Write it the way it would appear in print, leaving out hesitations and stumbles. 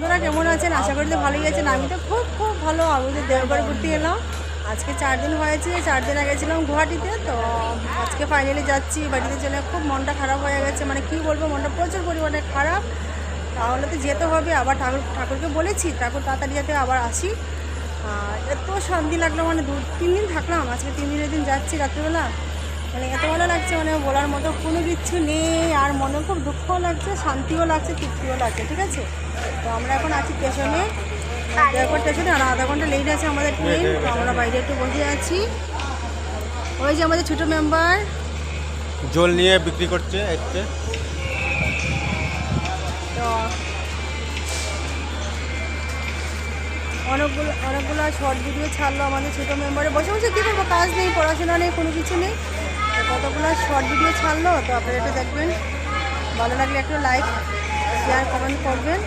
বন্ধুরা কেমন আছেন? আশা করি তো ভালোই আছেন। আমি তো খুব খুব ভালো। আমাদের দেওঘর ঘুরতে এলাম। আজকে 4 দিন হয়েছে। 4 দিন আগে ছিলাম গুয়াহাটিতে, তো আজকে ফাইনালি যাচ্ছি বাড়িতে চলে। খুব মনটা খারাপ হয়ে গেছে, মানে কি বলবো, মনটা প্রচুর পরিমাণে খারাপ। তাহলে তো যেতে হবে আবার। ঠাকুরকে বলেছি ঠাকুর তাড়াতাড়ি যাতে আবার আসি। এত শান্তি লাগলো, মানে 2-3 দিন থাকলাম, আজকে 3 দিনের দিন যাচ্ছি রাত্রিবেলা। মানে এত ভালো লাগছে, মানে বলার মতো কোনো কিছু নেই। আর মনে খুব দুঃখও লাগছে, শান্তিও লাগছে, তৃপ্তিও লাগছে। ঠিক আছে, তো আমরা এখন আছি স্টেশনে, এয়ারপোর্ট স্টেশনে। আর আধা ঘন্টা লেট আছে আমাদের ট্রেন। তো আমরা বাইরে একটু বসে আছি। ওই যে আমাদের ছোটো মেম্বার জল নিয়ে বিক্রি করছে এসছে। তো অনেকগুলো শর্ট ভিডিও ছাড়লো আমাদের ছোটো মেম্বারে। বসে বসে কী করবো, কাজ নেই, পড়াশোনা নেই, কোনো কিছু নেই। তো কতগুলো শর্ট ভিডিও ছাড়লো, তো আপনারা একটু দেখবেন। ভালো লাগলে একটু লাইক শেয়ার কমেন্ট করবেন।